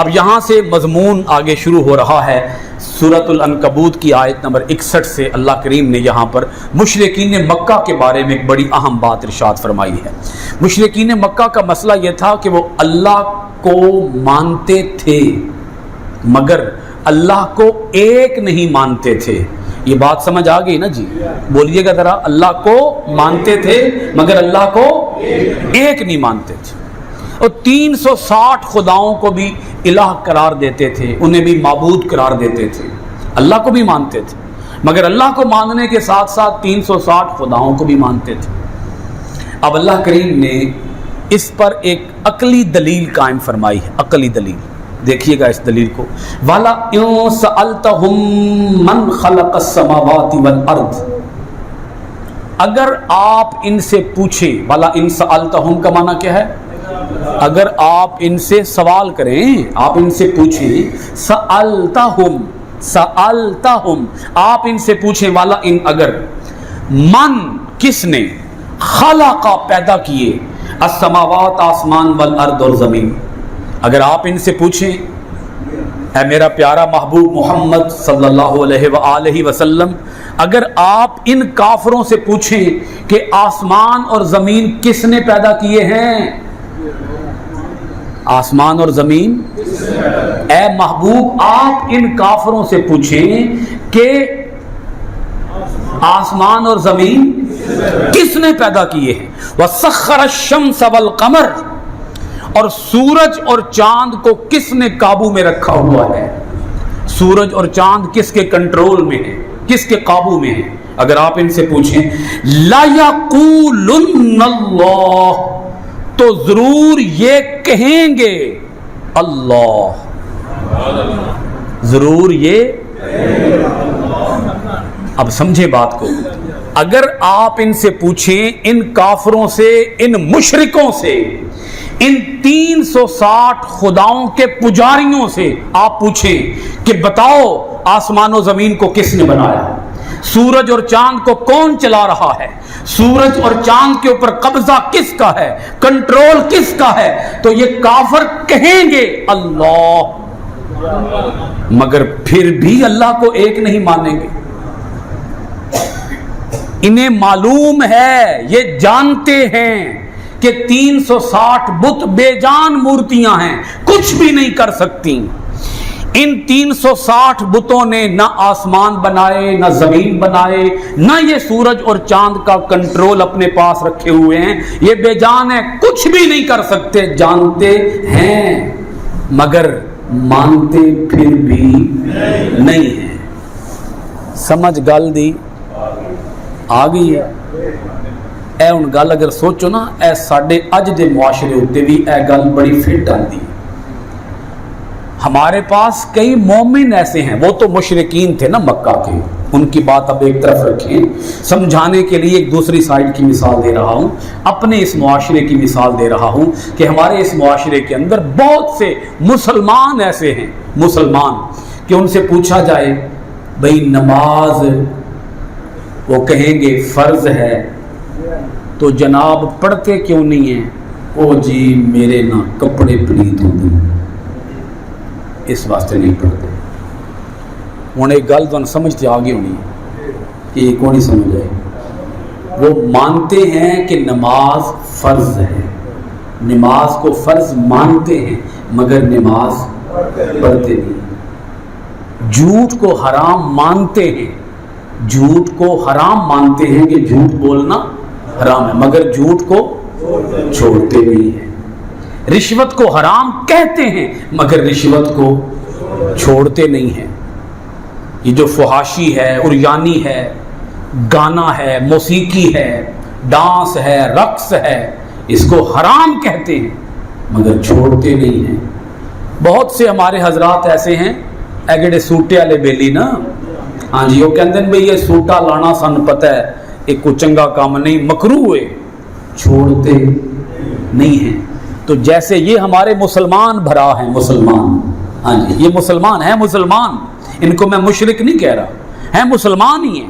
اب یہاں سے مضمون آگے شروع ہو رہا ہے سورۃ العنکبوت کی آیت نمبر 61 سے اللہ کریم نے یہاں پر مشرکین مکہ کے بارے میں ایک بڑی اہم بات ارشاد فرمائی ہے۔ مشرکین مکہ کا مسئلہ یہ تھا کہ وہ اللہ کو مانتے تھے مگر اللہ کو ایک نہیں مانتے تھے۔ یہ بات سمجھ آ گئی نا جی؟ بولیے گا ذرا، اللہ کو مانتے تھے مگر اللہ کو ایک نہیں مانتے تھے، اور 360 خداؤں کو بھی الہ قرار دیتے تھے، انہیں بھی معبود قرار دیتے تھے، اللہ کو بھی مانتے تھے مگر اللہ کو ماننے کے ساتھ ساتھ 360 خداؤں کو بھی مانتے تھے۔ اب اللہ کریم نے اس پر ایک عقلی دلیل قائم فرمائی ہے، عقلی دلیل، دیکھیے گا اس دلیل کو۔ والا ان سألتہم من خلق السماوات والارض، اگر آپ ان سے پوچھیں، والا ان سألتہم کا معنی کیا ہے؟ اگر آپ ان سے سوال کریں، آپ ان سے پوچھیں، سألتہم، سألتہم آپ ان سے پوچھیں، والا ان اگر، من کس نے، خلق پیدا کیے، السماوات آسمان والارض اور زمین، اگر آپ ان سے پوچھیں اے میرا پیارا محبوب محمد صلی اللہ علیہ وآلہ وسلم، اگر آپ ان کافروں سے پوچھیں کہ آسمان اور زمین کس نے پیدا کیے ہیں، آسمان اور زمین، اے محبوب آپ ان کافروں سے پوچھیں کہ آسمان اور زمین کس نے پیدا کیے ہیں، وَسَخَّرَ الشَّمْسَ وَالْقَمَرَ، اور سورج اور چاند کو کس نے قابو میں رکھا ہوا ہے، سورج اور چاند کس کے کنٹرول میں ہے، کس کے قابو میں ہے، اگر آپ ان سے پوچھیں، لَيَقُولُنَّ اللَّهُ، تو ضرور یہ کہیں گے اللہ، ضرور یہ، اب سمجھے بات کو، اگر آپ ان سے پوچھیں، ان کافروں سے، ان مشرکوں سے، ان 360 خداؤں کے پجاریوں سے آپ پوچھیں کہ بتاؤ آسمان و زمین کو کس نے بنایا، سورج اور چاند کو کون چلا رہا ہے، سورج اور چاند کے اوپر قبضہ کس کا ہے، کنٹرول کس کا ہے، تو یہ کافر کہیں گے اللہ، مگر پھر بھی اللہ کو ایک نہیں مانیں گے۔ انہیں معلوم ہے، یہ جانتے ہیں کہ 360 بت بے جان مورتیاں ہیں، کچھ بھی نہیں کر سکتی۔ ان 360 بتوں نے نہ آسمان بنائے، نہ زمین بنائے، نہ یہ سورج اور چاند کا کنٹرول اپنے پاس رکھے ہوئے ہیں، یہ بے جان ہیں، کچھ بھی نہیں کر سکتے، جانتے ہیں مگر مانتے پھر بھی نہیں ہیں۔ سمجھ گل دی آ گئی ہے؟ اے ان گل اگر سوچو نا، اے ساڈے اج دے معاشرے ہوتے بھی اے گل بڑی فٹ آندی۔ ہمارے پاس کئی مومن ایسے ہیں، وہ تو مشرکین تھے نا مکہ کے، ان کی بات اب ایک طرف رکھیں، سمجھانے کے لیے ایک دوسری سائڈ کی مثال دے رہا ہوں، اپنے اس معاشرے کی مثال دے رہا ہوں کہ ہمارے اس معاشرے کے اندر بہت سے مسلمان ایسے ہیں، مسلمان، کہ ان سے پوچھا جائے بھئی نماز، وہ کہیں گے فرض ہے، تو جناب پڑھتے کیوں نہیں ہیں؟ او جی میرے نا کپڑے پلیت ہوتے ہیں، اس واسطے نہیں پڑھتے۔ ہوں ایک گل تو سمجھتے آگے ہونی ہے کہ یہ کون ہی سمجھ آئے، وہ مانتے ہیں کہ نماز فرض ہے، نماز کو فرض مانتے ہیں مگر نماز پڑھتے نہیں، جھوٹ کو حرام مانتے ہیں، جھوٹ کو حرام مانتے ہیں کہ جھوٹ بولنا حرام ہے مگر جھوٹ کو چھوڑتے نہیں ہیں، رشوت کو حرام کہتے ہیں مگر رشوت کو چھوڑتے نہیں ہیں، یہ جو فحاشی ہے، عریانی ہے، گانا ہے، موسیقی ہے، ڈانس ہے، رقص ہے، اس کو حرام کہتے ہیں مگر چھوڑتے نہیں ہیں۔ بہت سے ہمارے حضرات ایسے ہیں، اے گڑے سوٹے والے بیلی نا، ہاں جی وہ کہتے ہیں بھئی یہ سوٹا لانا سن پتہ ہے ایک کو چنگا کام نہیں، مکروہ ہے، چھوڑتے نہیں ہیں۔ تو جیسے یہ ہمارے مسلمان بھرا ہیں، مسلمان، ہاں جی یہ مسلمان ہیں، مسلمان، ان کو میں مشرک نہیں کہہ رہا، ہیں مسلمان ہی ہیں،